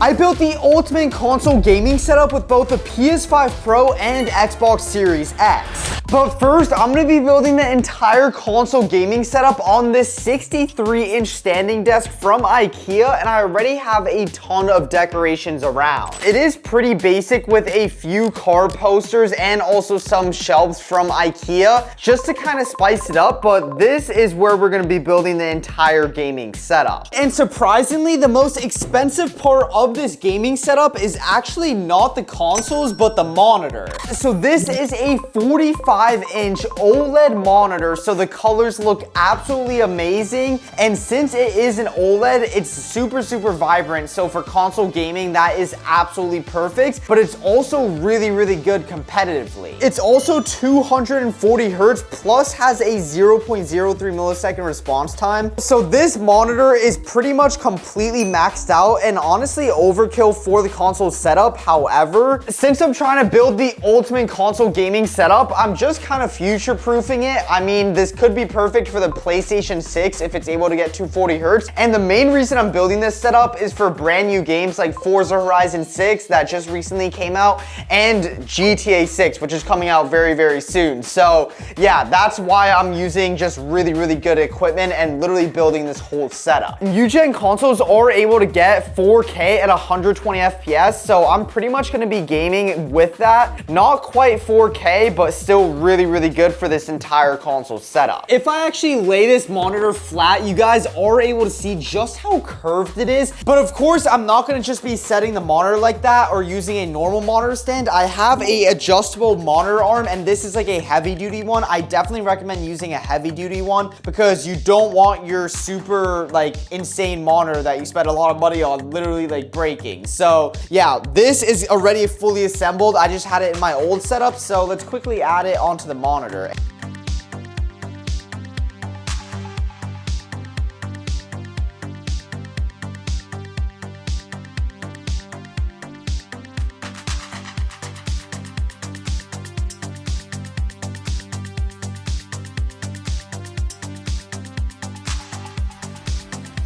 I built the ultimate console gaming setup with both the PS5 Pro and Xbox Series X. But first, I'm gonna be building the entire console gaming setup on this 63-inch standing desk from IKEA, and I already have a ton of decorations around. It is pretty basic with a few card posters and also some shelves from IKEA, just to kind of spice it up, but this is where we're gonna be building the entire gaming setup. And surprisingly, the most expensive part of this gaming setup is actually not the consoles, but the monitor. So this is a 45-inch OLED monitor, so the colors look absolutely amazing. And since it is an OLED, it's super vibrant. So for console gaming, that is absolutely perfect, but it's also really good competitively. It's also 240 hertz plus has a 0.03 millisecond response time. So this monitor is pretty much completely maxed out and honestly overkill for the console setup. However, since I'm trying to build the ultimate console gaming setup, I'm just kind of future-proofing it. I mean, this could be perfect for the PlayStation 6 if it's able to get 240 hertz. And the main reason I'm building this setup is for brand new games like Forza Horizon 6 that just recently came out and GTA 6, which is coming out very soon. So yeah, that's why I'm using just really good equipment and literally building this whole setup. New-gen consoles are able to get 4K at 120 FPS, so I'm pretty much gonna be gaming with that. Not quite 4K, but still really good for this entire console setup. If I actually lay this monitor flat, you guys are able to see just how curved it is. But of course, I'm not gonna just be setting the monitor like that or using a normal monitor stand. I have a adjustable monitor arm, and this is like a heavy duty one. I definitely recommend using a heavy duty one because you don't want your super like insane monitor that you spend a lot of money on literally like breaking. So yeah, this is already fully assembled. I just had it in my old setup, so let's quickly add it onto the monitor.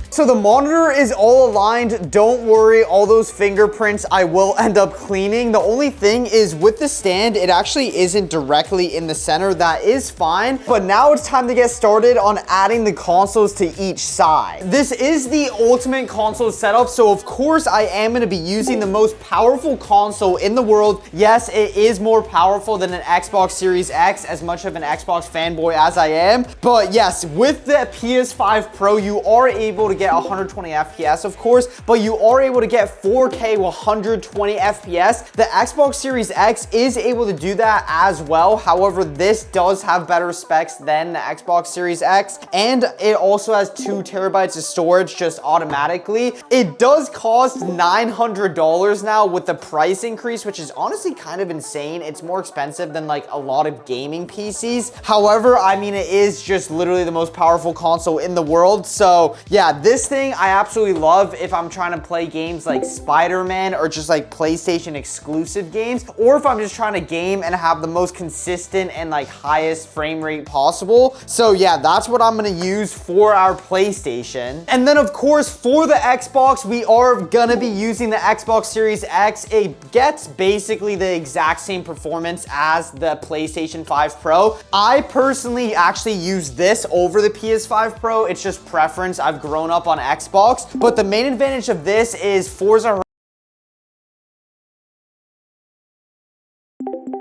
So the monitor is all aligned. Don't worry, all those fingerprints I will end up cleaning. The only thing is with the stand, it actually isn't directly in the center. That is fine. But now it's time to get started on adding the consoles to each side. This is the ultimate console setup, so of course I am gonna be using the most powerful console in the world. Yes, it is more powerful than an Xbox Series X, as much of an Xbox fanboy as I am. But yes, with the PS5 Pro, you are able to get 120 FPS, of course, but you are able to get 4K 120 FPS. The Xbox Series X is able to do that as well. However, this does have better specs than the Xbox Series X, and it also has 2 terabytes of storage just automatically. It does cost $900 now with the price increase, which is honestly kind of insane. It's more expensive than like a lot of gaming PCs. However, I mean, it is just literally the most powerful console in the world. So yeah, this thing I absolutely love if I'm trying to play games like Spider-Man or just like PlayStation exclusive games, or if I'm just trying to game and have the most consistent and like highest frame rate possible. So yeah, that's what I'm gonna use for our PlayStation. And then of course for the Xbox, we are gonna be using the Xbox Series X. It gets basically the exact same performance as the PlayStation 5 Pro. I personally actually use this over the PS5 Pro. It's just preference. I've grown up on Xbox, but the main advantage of this is Forza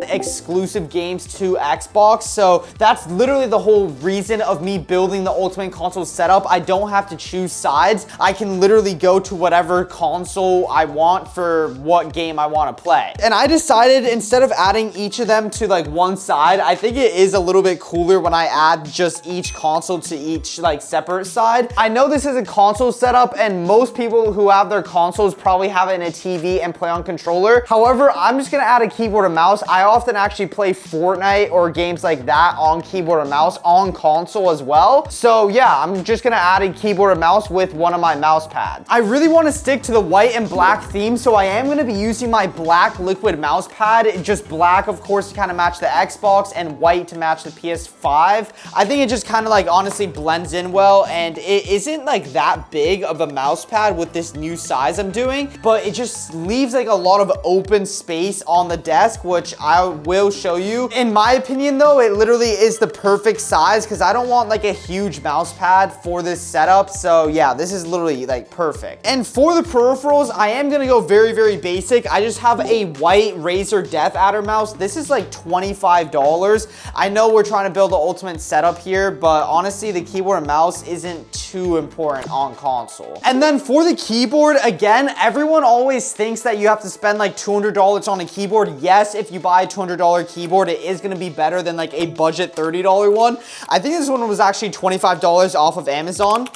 exclusive games to Xbox. So that's literally the whole reason of me building the ultimate console setup. I don't have to choose sides. I can literally go to whatever console I want for what game I want to play. And I decided instead of adding each of them to like one side, I think it is a little bit cooler when I add just each console to each like separate side. I know this is a console setup and most people who have their consoles probably have it in a TV and play on controller. However, I'm just gonna add a keyboard and mouse. I often actually play Fortnite or games like that on keyboard and mouse on console as well. So yeah, I'm just gonna add a keyboard and mouse with one of my mouse pads. I really want to stick to the white and black theme, so I am gonna be using my black liquid mouse pad. Just black, of course, to kind of match the Xbox, and white to match the PS5. I think it just kind of like honestly blends in well, and it isn't like that big of a mouse pad with this new size I'm doing, but it just leaves like a lot of open space on the desk, which I will show you. In my opinion though, it literally is the perfect size because I don't want like a huge mouse pad for this setup. So yeah, this is literally like perfect. And for the peripherals, I am gonna go very, very basic. I just have a white Razer Death Adder mouse. This is like $25. I know we're trying to build the ultimate setup here, but honestly, the keyboard and mouse isn't too important on console. And then for the keyboard, again, everyone always thinks that you have to spend like $200 on a keyboard. Yes, if you buy a $200 keyboard, it is gonna be better than like a budget $30 one. I think this one was actually $25 off of Amazon.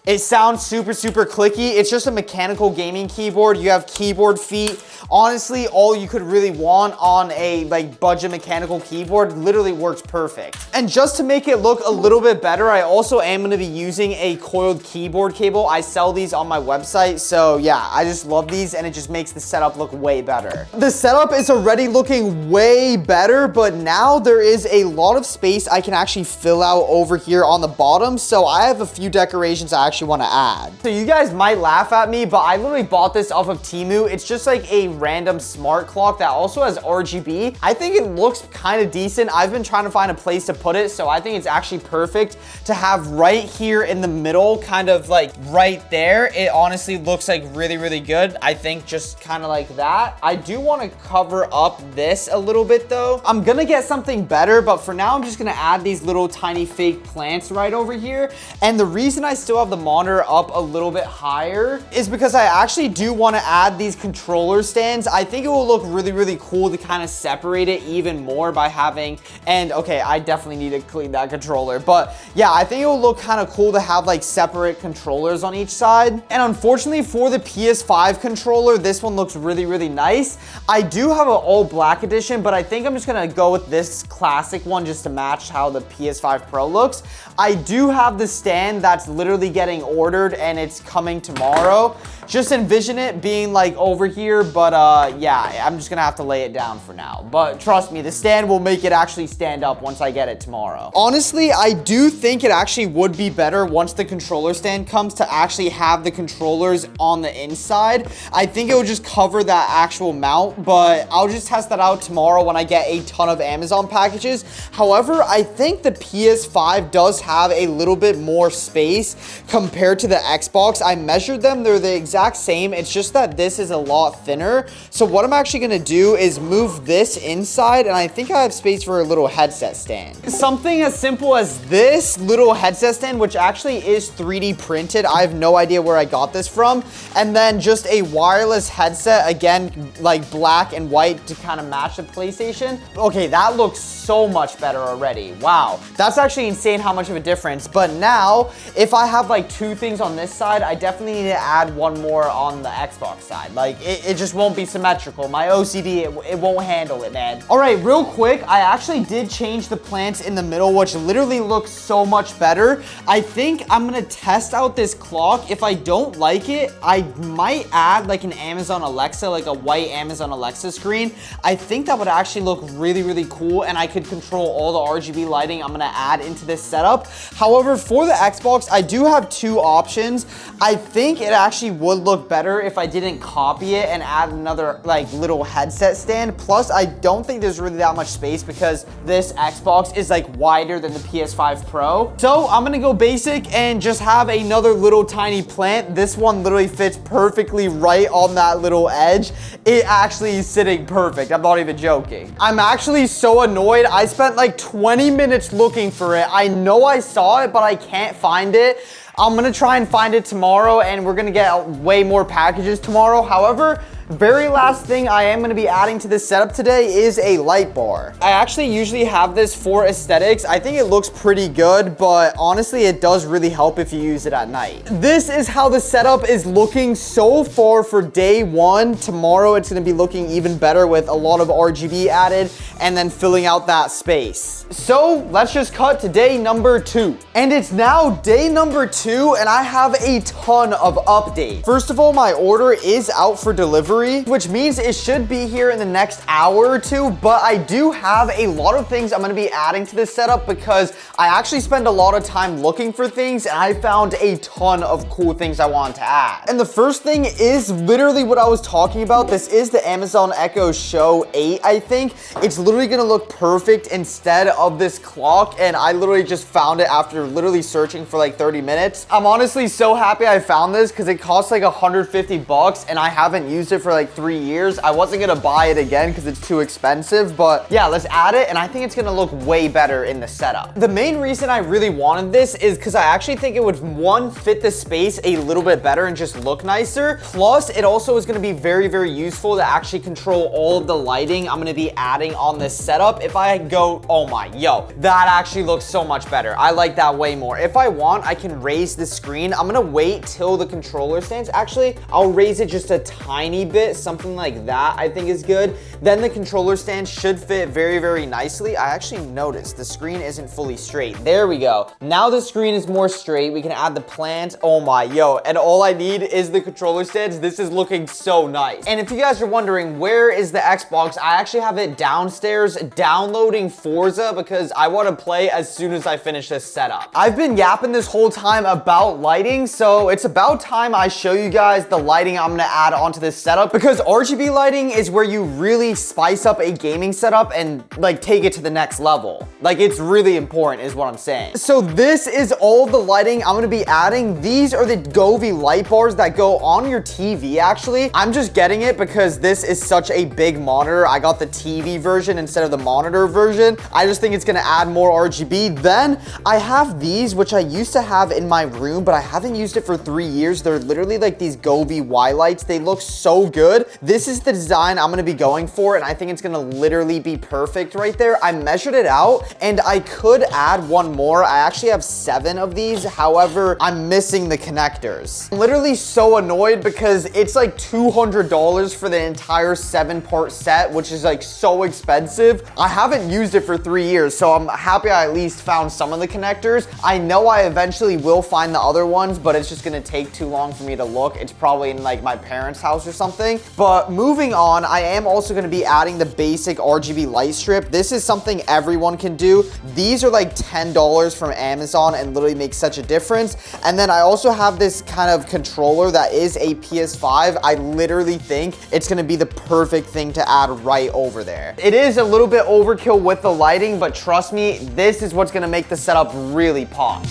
It sounds super, super clicky. It's just a mechanical gaming keyboard. You have keyboard feet. Honestly, all you could really want on a like budget mechanical keyboard literally works perfect. And just to make it look a little bit better, I also am gonna be using a coiled keyboard cable. I sell these on my website. So yeah, I just love these and it just makes the setup look way better. The setup is already looking way better, but now there is a lot of space I can actually fill out over here on the bottom. So I have a few decorations I actually want to add. So you guys might laugh at me, but I literally bought this off of Temu. It's just like a random smart clock that also has RGB. I think it looks kind of decent. I've been trying to find a place to put it, so I think it's actually perfect to have right here in the middle, kind of like right there. It honestly looks like really, really good. I think just kind of like that. I do want to cover up this a little bit though. I'm gonna get something better, but for now I'm just gonna add these little tiny fake plants right over here. And the reason I still have the monitor up a little bit higher is because I actually do want to add these controller stands. I think it will look really, really cool to kind of separate it even more by having, and okay, I definitely need to clean that controller, but yeah, I think it will look kind of cool to have like separate controllers on each side. And unfortunately for the PS5 controller, this one looks really, really nice. I do have an all black edition, but I think I'm just gonna go with this classic one just to match how the PS5 Pro looks. I do have the stand that's literally getting ordered and it's coming tomorrow. Just envision it being like over here, but yeah, I'm just gonna have to lay it down for now. But trust me, the stand will make it actually stand up once I get it tomorrow. Honestly, I do think it actually would be better once the controller stand comes to actually have the controllers on the inside. I think it will just cover that actual mount, but I'll just test that out tomorrow when I get a ton of Amazon packages. However, I think the PS5 does have a little bit more space compared to the Xbox. I measured them, they're the exact same. It's just that this is a lot thinner. So what I'm actually gonna do is move this inside, and I think I have space for a little headset stand. Something as simple as this little headset stand, which actually is 3D printed. I have no idea where I got this from. And then just a wireless headset, again, like black and white to kind of match the PlayStation. Okay, that looks so much better already. Wow, that's actually insane how much of a difference. But now, if I have like two things on this side, I definitely need to add one more on the Xbox side. Like it just won't be symmetrical. My OCD, it won't handle it, man. All right, real quick, I actually did change the plants in the middle, which literally looks so much better. I think I'm gonna test out this clock. If I don't like it, I might add like an Amazon Alexa, like a white Amazon Alexa screen. I think that would actually look really, really cool, and I could control all the RGB lighting I'm gonna add into this setup. However, for the Xbox, I do have two options. I think it actually would look better if I didn't copy it and add another like little headset stand. Plus, I don't think there's really that much space because this Xbox is like wider than the PS5 Pro. So I'm gonna go basic and just have another little tiny plant. This one literally fits perfectly right on that little edge. It actually is sitting perfect. I'm not even joking. I'm actually so annoyed. I spent like 20 minutes looking for it. I know I saw it, but I can't find it. I'm gonna try and find it tomorrow, and we're gonna get way more packages tomorrow. However, Very last thing I am gonna be adding to this setup today is a light bar. I actually usually have this for aesthetics. I think it looks pretty good, but honestly, it does really help if you use it at night. This is how the setup is looking so far for day one. Tomorrow, it's gonna be looking even better with a lot of RGB added and then filling out that space. So let's just cut to day number 2. And it's now day number 2 and I have a ton of updates. First of all, my order is out for delivery, which means it should be here in the next hour or two, but I do have a lot of things I'm gonna be adding to this setup because I actually spend a lot of time looking for things and I found a ton of cool things I want to add. And the first thing is literally what I was talking about. This is the Amazon Echo Show 8, I think. It's literally gonna look perfect instead of this clock, and I literally just found it after literally searching for like 30 minutes. I'm honestly so happy I found this because it costs like 150 bucks and I haven't used it for like 3 years. I wasn't gonna buy it again because it's too expensive, but yeah, let's add it and I think it's gonna look way better in the setup. The main reason I really wanted this is because I actually think it would, one, fit the space a little bit better and just look nicer. Plus, it also is gonna be very, very useful to actually control all of the lighting I'm gonna be adding on this setup. If I go, oh my, yo, that actually looks so much better. I like that way more. If I want, I can raise the screen. I'm gonna wait till the controller stands. Actually, I'll raise it just a tiny bit, something like that I think is good. Then the controller stand should fit very, very nicely. I actually noticed the screen isn't fully straight. There we go. Now the screen is more straight. We can add the plant. Oh my, yo, and all I need is the controller stands. This is looking so nice. And if you guys are wondering, where is the Xbox? I actually have it downstairs downloading Forza because I want to play as soon as I finish this setup. I've been yapping this whole time about lighting, so it's about time I show you guys the lighting I'm gonna add onto this setup because RGB lighting is where you really spice up a gaming setup and like take it to the next level. Like, it's really important is what I'm saying. So this is all the lighting I'm gonna be adding. These are the Govee light bars that go on your TV actually. I'm just getting it because this is such a big monitor. I got the TV version instead of the monitor version. I just think it's gonna add more RGB. Then I have these, which I used to have in my room, but I haven't used it for 3 years. They're literally like these Govee Y lights. They look so good. This is the design I'm gonna be going for, and I think it's gonna literally be perfect right there. I measured it out, and I could add one more. I actually have 7 of these. However, I'm missing the connectors. I'm literally so annoyed because it's like $200 for the entire 7-part set, which is like so expensive. I haven't used it for 3 years, so I'm happy I at least found some of the connectors. I know I eventually will find the other ones, but it's just gonna take too long for me to look. It's probably in like my parents' house or something. But moving on, I am also gonna be adding the basic RGB light strip. This is something everyone can do. These are like $10 from Amazon and literally make such a difference. And then I also have this kind of controller that is a PS5. I literally think it's gonna be the perfect thing to add right over there. It is a little bit overkill with the lighting, but trust me, this is what's gonna make the setup really pop.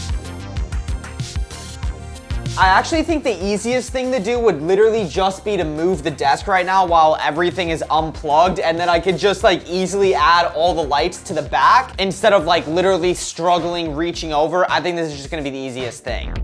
I actually think the easiest thing to do would literally just be to move the desk right now while everything is unplugged, and then I could just like easily add all the lights to the back instead of like literally struggling reaching over. I think this is just gonna be the easiest thing.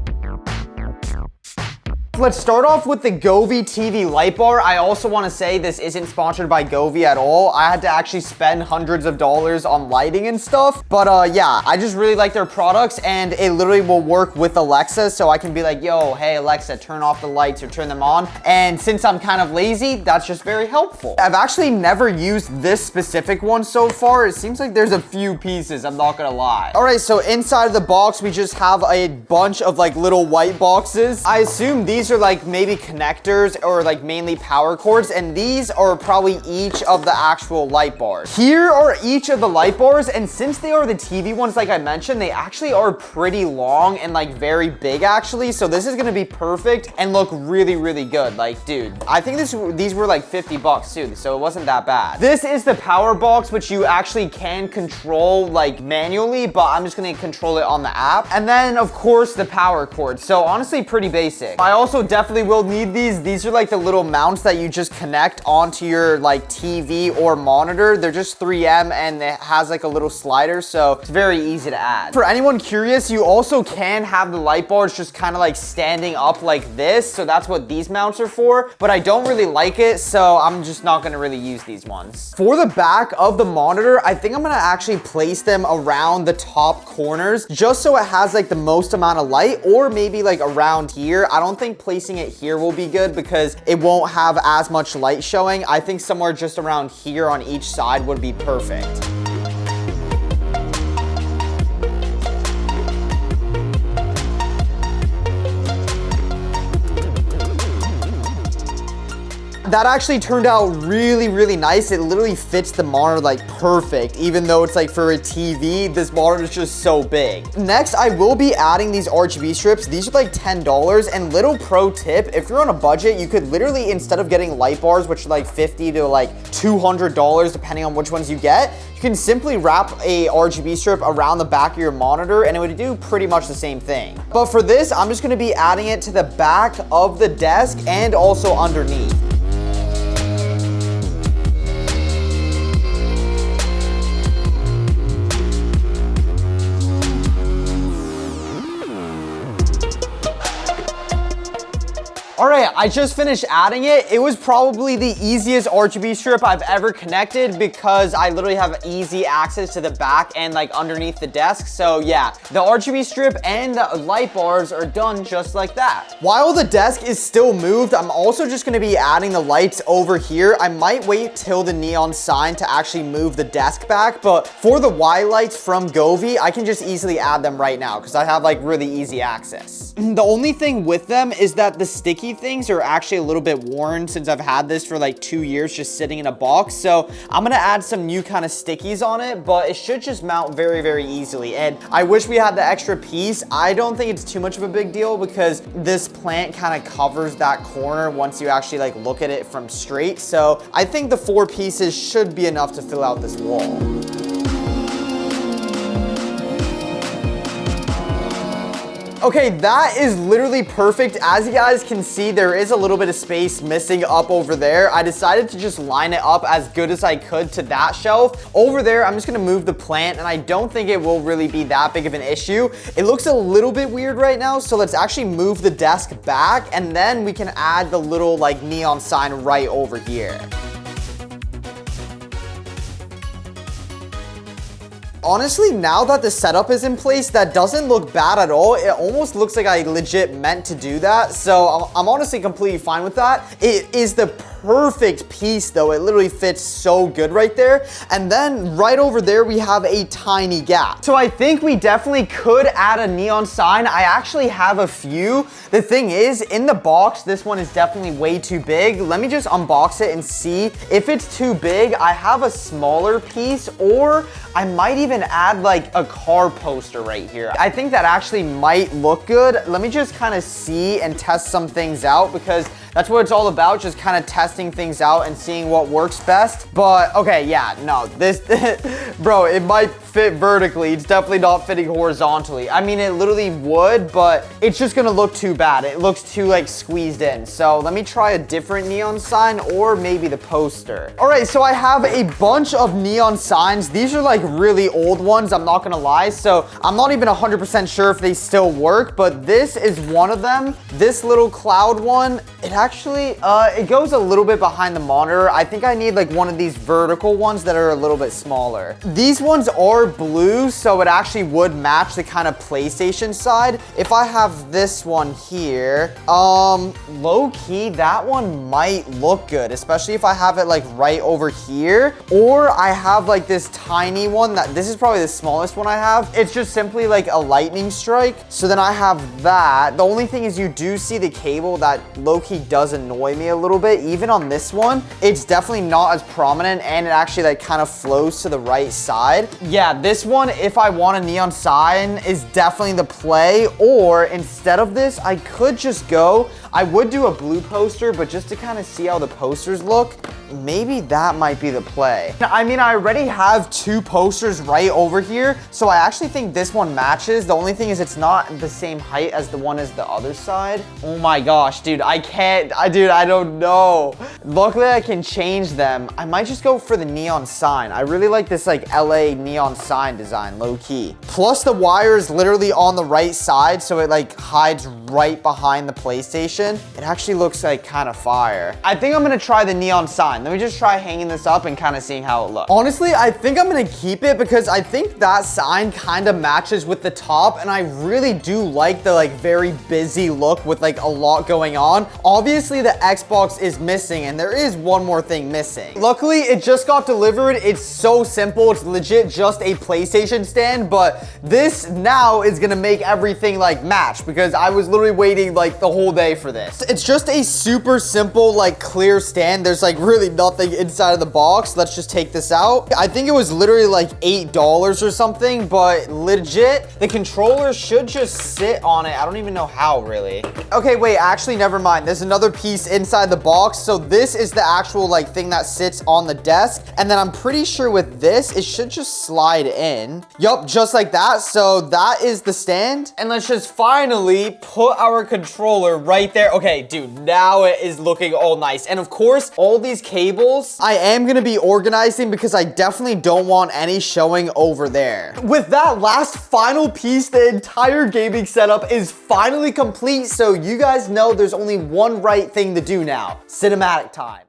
Let's start off with the Govee TV light bar. I also want to say this isn't sponsored by Govee at all. I had to actually spend hundreds of dollars on lighting and stuff. But yeah, I just really like their products, and it literally will work with Alexa, so I can be like, yo, hey Alexa, turn off the lights or turn them on. And since I'm kind of lazy, that's just very helpful. I've actually never used this specific one so far. It seems like there's a few pieces, I'm not gonna lie. All right, so inside of the box, we just have a bunch of like little white boxes. I assume these are like maybe connectors or like mainly power cords, and these are probably each of the actual light bars. Here are each of the light bars, and since they are the TV ones like I mentioned, they actually are pretty long and like very big actually, so this is gonna be perfect and look really, really good. Like, dude, I think these were like 50 bucks too, so it wasn't that bad. This is the power box, which you actually can control like manually, but I'm just gonna control it on the app. And then of course the power cord, so honestly pretty basic. I also also definitely will need these. These are like the little mounts that you just connect onto your like TV or monitor. They're just 3M and it has like a little slider, so it's very easy to add. For anyone curious, you also can have the light bars just kind of like standing up like this, so that's what these mounts are for, but I don't really like it, so I'm just not gonna really use these ones. For the back of the monitor, I think I'm gonna actually place them around the top corners just so it has like the most amount of light, or maybe like around here. I don't think placing it here will be good because it won't have as much light showing. I think somewhere just around here on each side would be perfect. That actually turned out really, really nice. It literally fits the monitor like perfect. Even though it's like for a TV, this monitor is just so big. Next, I will be adding these RGB strips. These are like $10. And little pro tip, if you're on a budget, you could literally, instead of getting light bars, which are like $50 to like $200, depending on which ones you get, you can simply wrap a RGB strip around the back of your monitor and it would do pretty much the same thing. But for this, I'm just gonna be adding it to the back of the desk and also underneath. All right, I just finished adding it. It was probably the easiest RGB strip I've ever connected because I literally have easy access to the back and like underneath the desk. So yeah, the RGB strip and the light bars are done just like that. While the desk is still moved, I'm also just gonna be adding the lights over here. I might wait till the neon sign to actually move the desk back, but for the Y lights from Govee, I can just easily add them right now because I have like really easy access. The only thing with them is that the sticky things are actually a little bit worn since I've had this for like 2 years just sitting in a box. So I'm gonna add some new kind of stickies on it, but it should just mount very, very easily. And I wish we had the extra piece. I don't think it's too much of a big deal because this plant kind of covers that corner once you actually like look at it from straight. So I think the 4 pieces should be enough to fill out this wall. Okay, that is literally perfect. As you guys can see, there is a little bit of space missing up over there. I decided to just line it up as good as I could to that shelf. Over there, I'm just gonna move the plant, and I don't think it will really be that big of an issue. It looks a little bit weird right now, so let's actually move the desk back, and then we can add the little like neon sign right over here. Honestly, now that the setup is in place, that doesn't look bad at all. It almost looks like I legit meant to do that. So I'm honestly completely fine with that. It is the perfect piece though. It literally fits so good right there. And then right over there, we have a tiny gap. So I think we definitely could add a neon sign. I actually have a few. The thing is, in the box, this one is definitely way too big. Let me just unbox it and see. If it's too big, I have a smaller piece, or I might even add like a car poster right here. I think that actually might look good. Let me just kind of see and test some things out because that's what it's all about, just kind of testing things out and seeing what works best. But okay, yeah, no, this, bro, it might fit vertically. It's definitely not fitting horizontally. I mean, it literally would, but it's just gonna look too bad. It looks too like squeezed in. So let me try a different neon sign or maybe the poster. All right, so I have a bunch of neon signs. These are like really old ones, I'm not gonna lie. So I'm not even 100% sure if they still work, but this is one of them. This little cloud one, it actually, it goes a little bit behind the monitor. I think I need like one of these vertical ones that are a little bit smaller. These ones are blue, so it actually would match the kind of PlayStation side. If I have this one here, low key, that one might look good, especially if I have it like right over here, or I have like this tiny one that, this is probably the smallest one I have. It's just simply like a lightning strike. So then I have that. The only thing is you do see the cable that low key does annoy me a little bit. Even on this one, it's definitely not as prominent and it actually like kind of flows to the right side. Yeah, this one, if I want a neon sign, is definitely the play. Or instead of this, I could just go, I would do a blue poster, but just to kind of see how the posters look, maybe that might be the play. I mean, I already have 2 posters right over here, so I actually think this one matches. The only thing is it's not the same height as the one as the other side. Oh my gosh, dude, I can't, dude, I don't know. Luckily, I can change them. I might just go for the neon sign. I really like this like LA neon sign design, low key. Plus the wire is literally on the right side, so it like hides right behind the PlayStation. It actually looks like kind of fire. I think I'm gonna try the neon sign. Let me just try hanging this up and kind of seeing how it looks. Honestly, I think I'm gonna keep it because I think that sign kind of matches with the top, and I really do like the like very busy look with like a lot going on. Obviously the Xbox is missing, and there is one more thing missing. Luckily, it just got delivered. It's so simple. It's legit just a PlayStation stand, but this now is gonna make everything like match because I was literally waiting like the whole day for this. It's just a super simple like clear stand. There's like really nothing inside of the box. Let's just take this out. I think it was literally like $8 or something, but legit, the controller should just sit on it. I don't even know how, really. Okay, wait, actually, never mind. There's another piece inside the box. So this is the actual like thing that sits on the desk. And then I'm pretty sure with this, it should just slide in. Yup, just like that. So that is the stand. And let's just finally put our controller right there. Okay, dude, now it is looking all nice. And of course, all these cables, I am gonna be organizing because I definitely don't want any showing over there. With that last final piece, the entire gaming setup is finally complete. So you guys know there's only one right thing to do now. Cinematic time.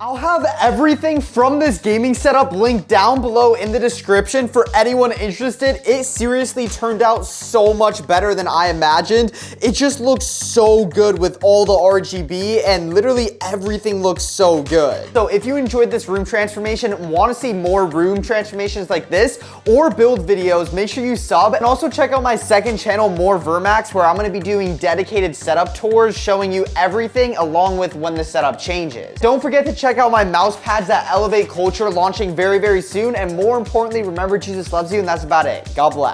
I'll have everything from this gaming setup linked down below in the description for anyone interested. It seriously turned out so much better than I imagined. It just looks so good with all the RGB, and literally everything looks so good. So if you enjoyed this room transformation and want to see more room transformations like this or build videos, make sure you sub, and also check out my second channel, More Vermax, where I'm going to be doing dedicated setup tours showing you everything along with when the setup changes. Don't forget to check out my mouse pads that elevate culture launching very, very soon. And more importantly, remember, Jesus loves you, and that's about it. God bless.